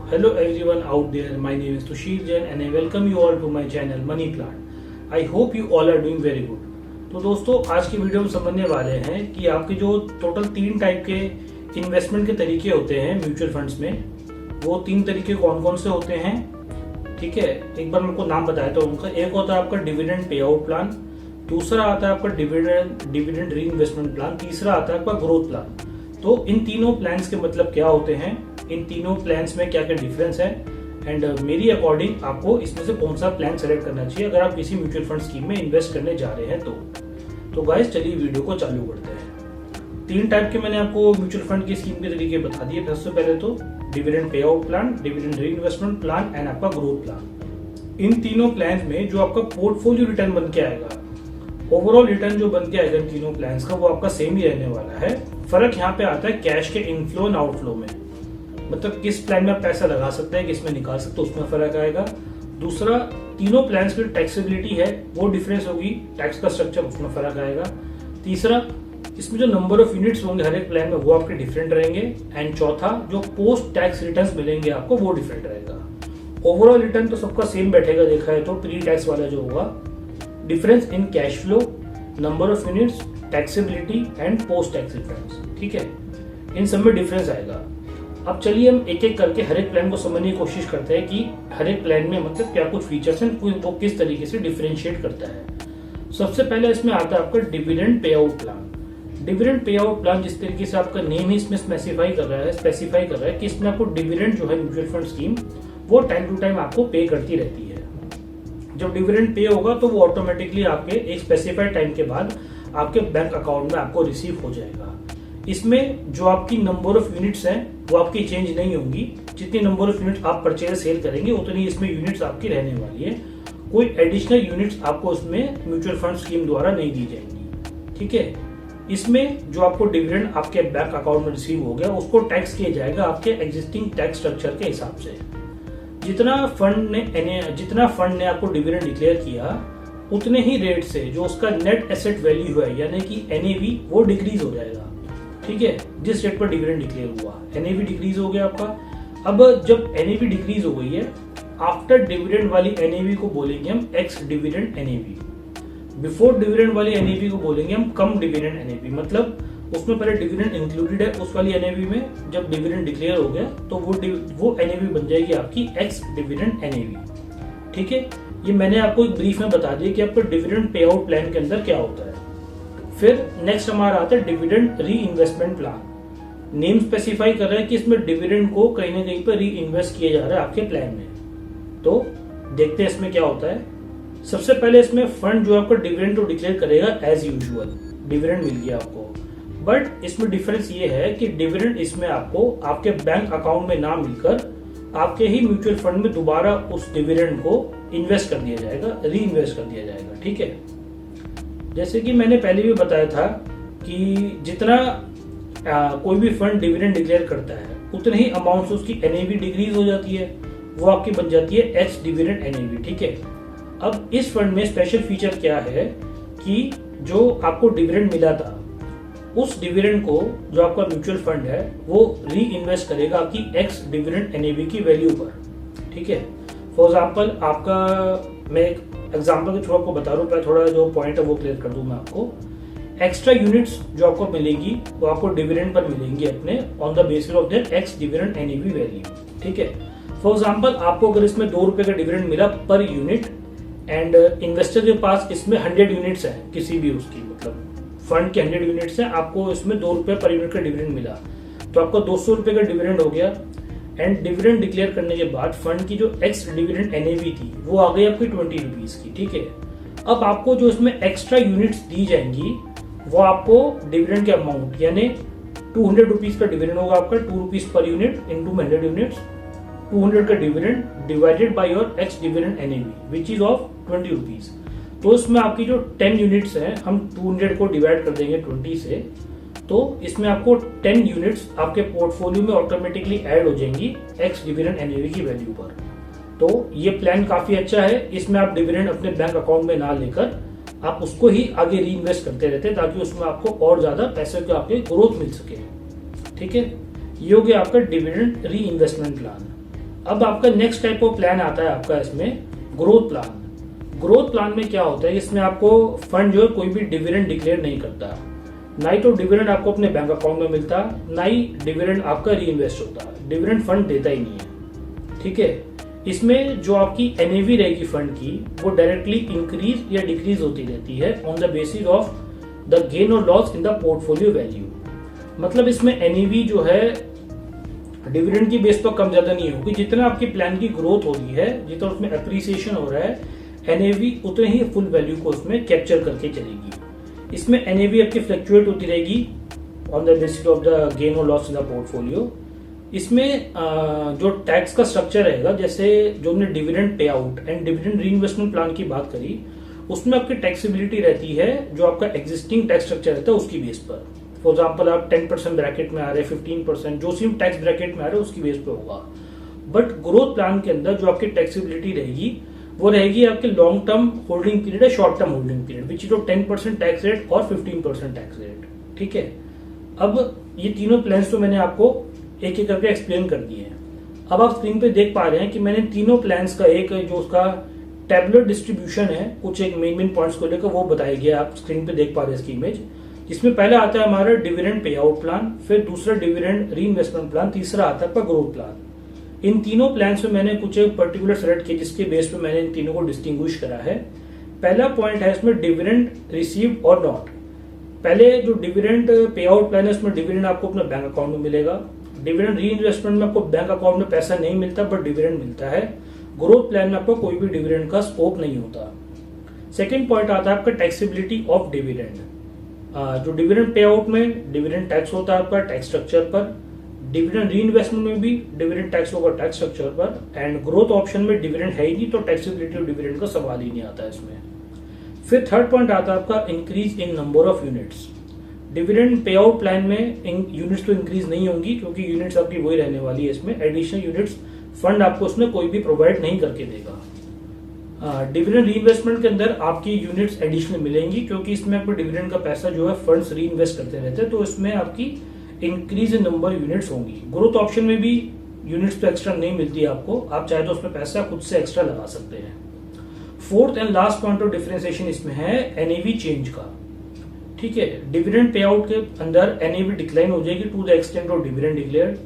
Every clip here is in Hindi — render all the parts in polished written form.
Hello everyone out there, my name is Tushir Jain and I welcome you all to my channel Money Plant. I hope you all are doing very good. तो दोस्तों आज की वीडियो में समझने वाले हैं कि आपके जो टोटल 3 टाइप के इन्वेस्टमेंट के तरीके होते हैं म्यूचुअल फंड्स में, वो 3 तरीके कौन कौन से होते हैं। ठीक है, एक बार मैं आपको नाम बताया तो उनका एक होता है आपका डिविडेंड पे आउट प्लान, दूसरा आता है आपका डिविडेंड री इन्वेस्टमेंट प्लान, तीसरा आता है आपका ग्रोथ प्लान। तो इन तीनों प्लान्स के मतलब क्या होते हैं, इन तीनों प्लान्स में क्या क्या डिफरेंस है एंड मेरी अकॉर्डिंग आपको इसमें से कौन सा प्लान सेलेक्ट करना चाहिए अगर आप किसी म्यूचुअल फंड स्कीम में इन्वेस्ट करने जा रहे हैं तो गाइस चलिए वीडियो को चालू करते हैं। 3 टाइप के मैंने आपको म्यूचुअल फंड की स्कीम के तरीके बता दिए। सबसे पहले तो dividend pay out plan, dividend री इन्वेस्टमेंट प्लान एंड आपका ग्रोथ प्लान। इन तीनों प्लान में जो आपका पोर्टफोलियो रिटर्न बन के आएगा, ओवरऑल रिटर्न जो बन के आएगा इन तीनों प्लान्स का, वो आपका सेम ही रहने वाला है। फर्क यहाँ पे आता है कैश के इनफ्लो एंड आउटफ्लो में, मतलब किस प्लान में आप पैसा लगा सकते हैं, किस में निकाल सकते हैं, उसमें फर्क आएगा। दूसरा, तीनों प्लान्स की टैक्सेबिलिटी है वो डिफरेंस होगी, टैक्स का स्ट्रक्चर उसमें फर्क आएगा। तीसरा, इसमें जो नंबर ऑफ यूनिट्स होंगे हर एक प्लान में वो आपके डिफरेंट रहेंगे। एंड चौथा, जो पोस्ट टैक्स रिटर्न्स मिलेंगे आपको वो डिफरेंट रहेगा। ओवरऑल रिटर्न तो सबका सेम बैठेगा, देखा है तो प्री टैक्स वाला जो होगा। Difference in cash flow, number of units, taxability and post tax returns. ठीक है, इन सब में डिफरेंस आएगा। अब चलिए हम एक एक करके हर एक प्लान को समझने की कोशिश करते हैं कि हर एक प्लान में मतलब क्या कुछ फीचर्स हैं, वो किस तरीके से डिफरेंशिएट करता है। सबसे पहले इसमें आता है आपका dividend pay out plan. Dividend pay out plan जिस तरीके से आपका नेम ही इसमें स्पेसिफाई कर रहा है कि इसमें आपको डिविडेंड जो है म्यूचुअल फंड स्कीम वो टाइम टू टाइम आपको पे करती रहती है। जब डिविडेंड पे होगा तो वो ऑटोमेटिकली आपके एक स्पेसिफाइड टाइम के बाद आपके बैंक अकाउंट में आपको रिसीव हो जाएगा। इसमें जो आपकी नंबर ऑफ यूनिट्स हैं वो आपकी चेंज नहीं होंगी। जितनी नंबर ऑफ यूनिट्स आप परचेज सेल करेंगे उतनी इसमें यूनिट्स आपकी रहने वाली है। कोई एडिशनल यूनिट्स आपको इसमें म्यूचुअल फंड स्कीम द्वारा नहीं दी जाएंगी। ठीक है, इसमें जो आपको डिविडेंड आपके बैंक अकाउंट में रिसीव हो गया उसको टैक्स किया जाएगा आपके एग्जिस्टिंग टैक्स स्ट्रक्चर के हिसाब से। जितना फंड ने आपको डिविडेंड डिक्लेयर किया उतने ही रेट से जो उसका नेट एसेट वैल्यू है यानी कि एनएवी वो डिक्रीज हो जाएगा। ठीक है, जिस रेट पर डिविडेंड डिक्लेयर हुआ एनएवी डिक्रीज हो गया आपका। अब जब एनएवी डिक्रीज हो गई है, आफ्टर डिविडेंड वाली एनएवी को बोलेंगे हम x dividend NAV. Before dividend वाली एनएवी को बोलेंगे हम कम डिविडेंड एनएवी, मतलब उसमें पहले डिविडेंड इंक्लूडेड है, उस वाली एनएवी में जब डिविडेंड डिक्लेयर हो गया तो वो एनएवी बन जाएगी आपकी एक्स डिविडेंड एनएवी। ठीक है, ये मैंने आपको एक ब्रीफ में बता दिया कि आपका डिविडेंड पे आउट प्लान के अंदर क्या होता है। फिर नेक्स्ट हमारा आता है डिविडेंड री इन्वेस्टमेंट प्लान। नेम स्पेसिफाई कर रहा है कि इसमें डिविडेंड को कहीं ना कहीं पर री इन्वेस्ट किया जा रहा है आपके प्लान में। तो देखते हैं इसमें क्या होता है। सबसे पहले इसमें फंड जो आपका डिविडेंड तो डिक्लेयर करेगा एज यूजुअल, डिविडेंड मिल गया आपको। बट इसमें डिफरेंस ये है कि डिविडेंड इसमें आपको आपके बैंक अकाउंट में ना मिलकर आपके ही म्यूचुअल फंड में दोबारा उस डिविडेंड को इन्वेस्ट कर दिया जाएगा, री इन्वेस्ट कर दिया जाएगा। ठीक है, जैसे कि मैंने पहले भी बताया था कि जितना कोई भी फंड डिविडेंड डिक्लेयर करता है उतने ही अमाउंट से उसकी एनएवी डिक्रीज हो जाती है, वो आपकी बन जाती है एक्स डिविडेंड एनएवी। ठीक है, अब इस फंड में स्पेशल फीचर क्या है कि जो आपको डिविडेंड मिला था उस डिविडेंड को जो आपका म्यूचुअल फंड है वो री इन्वेस्ट करेगा आपकी एक्स डिविडेंड एनएवी की वैल्यू पर। ठीक है, फॉर एग्जाम्पल आपका मैं एक एग्जाम्पल के थ्रू आपको बता रहा हूँ, थोड़ा जो पॉइंट है वो क्लियर कर दूं मैं आपको। एक्स्ट्रा यूनिट्स जो आपको मिलेगी वो आपको डिविडेंड पर मिलेंगी अपने on the basis of that x dividend NAV value. ठीक है, फॉर एग्जाम्पल आपको अगर इसमें 2 रुपए का डिविडेंड मिला पर यूनिट एंड इन्वेस्टर के पास इसमें 100 यूनिट्स है, किसी भी उसकी मतलब फंड के 100 यूनिट्स है, आपको इसमें 2 रुपए पर यूनिट का डिविडेंड मिला तो आपको 200 रुपए का डिविडेंड हो गया। एंड डिविडेंड डिक्लेयर करने के बाद फंड की जो एक्स डिविडेंड एनएवी थी वो आ गई आपकी 20 रुपीज की। ठीक है, अब आपको जो इसमें एक्स्ट्रा यूनिट्स दी जाएंगी वो आपको डिविडेंड के अमाउंट यानी 200 रुपीज का डिविडेंड होगा आपका, 2 rupees per unit into 100 units, 200 का dividend divided by your x dividend NAV which is of 20 rupees. तो इसमें आपकी जो 10 यूनिट्स हैं हम 200 को डिवाइड कर देंगे 20 से, तो इसमें आपको 10 यूनिट्स आपके पोर्टफोलियो में ऑटोमेटिकली ऐड हो जाएंगी एक्स डिविडेंड एनएवी की वैल्यू पर। तो ये प्लान काफी अच्छा है, इसमें आप डिविडेंड अपने बैंक अकाउंट में ना लेकर आप उसको ही आगे री इन्वेस्ट करते रहते हैं ताकि उसमें आपको और ज्यादा पैसे के आपके ग्रोथ मिल सके। ठीक है, ये हो गया आपका डिविडेंड री इन्वेस्टमेंट प्लान। अब आपका नेक्स्ट टाइप ऑफ प्लान आता है आपका इसमें ग्रोथ प्लान। ग्रोथ प्लान में क्या होता है, इसमें आपको फंड जो है कोई भी डिविडेंड डिक्लेयर नहीं करता, ना ही तो डिविडेंड आपको अपने बैंक अकाउंट में मिलता, ना ही डिविडेंड आपका री इन्वेस्ट होता, डिविडेंड फंड देता ही नहीं है। ठीक है, इसमें जो आपकी एनएवी रहेगी फंड की वो डायरेक्टली इंक्रीज या डिक्रीज होती रहती है on the basis of the gain और loss in the portfolio value. मतलब इसमें एनएवी जो है डिविडेंड की बेस पर कम ज्यादा नहीं होगी, जितना आपकी प्लान की ग्रोथ हो रही है, जितना उसमें अप्रिसिएशन हो रहा है, एनएवी उतने ही फुल वैल्यू को उसमें कैप्चर करके चलेगी। इसमें एनएवी आपकी फ्लक्चुएट होती रहेगी on the basis of the gain और लॉस इन द पोर्टफोलियो। इसमें जो टैक्स का स्ट्रक्चर रहेगा, जैसे जो हमने dividend pay out and dividend री इन्वेस्टमेंट प्लान की बात करी, उसमें आपकी टैक्सेबिलिटी रहती है जो आपका एग्जिस्टिंग टैक्स स्ट्रक्चर रहता है उसकी बेस पर। फॉर एग्जाम्पल आप 10% ब्रैकेट में आ रहे हैं, 15%, जो सी टैक्स ब्रैकेट में आ रहे हैं उसकी बेस पे होगा। बट ग्रोथ प्लान के अंदर जो आपकी टैक्सेबिलिटी रहेगी वो रहेगी आपके लॉन्ग टर्म होल्डिंग पीरियड है, short term holding period, which is 10% tax rate और 15% टैक्स रेट। ठीक है, अब ये तीनों प्लान्स तो मैंने आपको एक एक करके एक्सप्लेन कर दिए हैं। अब आप स्क्रीन पे देख पा रहे हैं कि मैंने तीनों प्लान्स का एक जो उसका टेबुलर डिस्ट्रीब्यूशन है, कुछ एक मेन पॉइंट्स को लेकर वो बताया गया, आप स्क्रीन पे देख पा रहे हैं इसकी इमेज। इसमें पहला आता है हमारा डिविडेंड पे आउट प्लान, फिर दूसरा डिविडेंड री इन्वेस्टमेंट प्लान, तीसरा आता है आपका ग्रोथ प्लान। इन तीनों प्लान्स में मैंने कुछ एक पर्टिकुलर सेलेक्ट किए जिसके बेस पे मैंने इन तीनों को डिस्टिंग्विश करा है। पहला पॉइंट है इसमें डिविडेंड रिसीव्ड और नॉट। पहले जो डिविडेंड पे आउट प्लान है उसमें डिविडेंड आपको अपने बैंक अकाउंट में मिलेगा। डिविडेंड री इन्वेस्टमेंट में आपको बैंक अकाउंट में पैसा नहीं मिलता बट डिविडेंड मिलता है। ग्रोथ प्लान में आपको कोई भी डिविडेंड का स्कोप नहीं होता। सेकेंड पॉइंट आता है आपका टैक्सेबिलिटी ऑफ डिविडेंड। जो डिविडेंड पे आउट में डिविडेंड टैक्स होता है आपका टैक्स स्ट्रक्चर पर, डिविडेंड री इन्वेस्टमेंट में भी डिविडेंड टैक्स होगा टैक्स स्ट्रक्चर पर, एंड ग्रोथ ऑप्शन में डिविडेंड है ही नहीं तो टैक्सेबिलिटी ऑफ डिविडेंड का सवाल ही नहीं आता है इसमें। फिर थर्ड पॉइंट आता है आपका increase in number of units. Dividend pay out plan में यूनिट्स तो इंक्रीज नहीं होंगी क्योंकि यूनिट्स आपकी वही रहने वाली है। इसमें एडिशनल यूनिट्स फंड आपको उसमें कोई भी प्रोवाइड नहीं करके देगा। डिविडेंड री इन्वेस्टमेंट के अंदर आपकी यूनिट्स एडिशनल मिलेंगी क्योंकि इसमें आपको डिविडेंड का पैसा जो है फंड्स री इन्वेस्ट करते रहते हैं, तो इसमें आपकी इंक्रीज इन नंबर यूनिट्स होंगी। ग्रोथ ऑप्शन में भी यूनिट्स तो एक्स्ट्रा नहीं मिलती है आपको, आप चाहे तो उसमें पैसा खुद से एक्स्ट्रा लगा सकते हैं। Fourth and last point of differentiation इसमें है एनएवी चेंज का। ठीक है, डिविडेंड पे आउट के अंदर एनएवी डिक्लाइन हो जाएगी to the extent of dividend declared.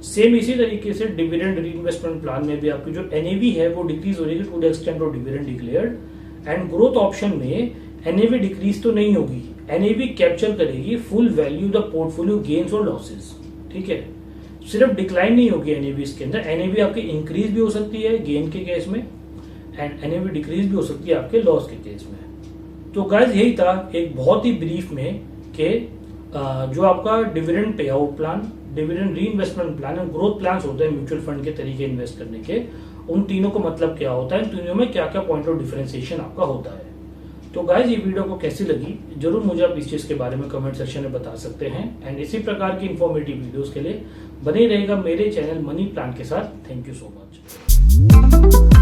Same इसी तरीके से डिविडेंड री इन्वेस्टमेंट प्लान में भी आपकी जो एनएवी है वो डिक्रीज हो जाएगी to the extent of dividend declared. And growth option में एनएवी डिक्रीज तो नहीं होगी, एनएवी कैप्चर करेगी full value the portfolio gains और लॉसेस। ठीक है, सिर्फ डिक्लाइन नहीं होगी एनएवी के अंदर, एनएवी आपकी इंक्रीज भी हो सकती है गेन के केस में एंड एनएवी डिक्रीज भी हो सकती है आपके लॉस के केस में। तो गाइस यही था एक बहुत ही ब्रीफ में कि जो आपका dividend pay out plan, dividend री इन्वेस्टमेंट प्लान और ग्रोथ प्लान होते हैं म्यूचुअल फंड के तरीके इन्वेस्ट करने के, उन तीनों को मतलब क्या होता है, इन तीनों में क्या क्या पॉइंट ऑफ डिफरेंशिएशन आपका होता है। तो गाइस ये वीडियो को कैसी लगी जरूर मुझे आप इस चीज के बारे में कमेंट सेक्शन में बता सकते हैं एंड इसी प्रकार की इंफॉर्मेटिव वीडियोस के लिए बने रहेगा मेरे चैनल मनी प्लान के साथ। Thank you so much.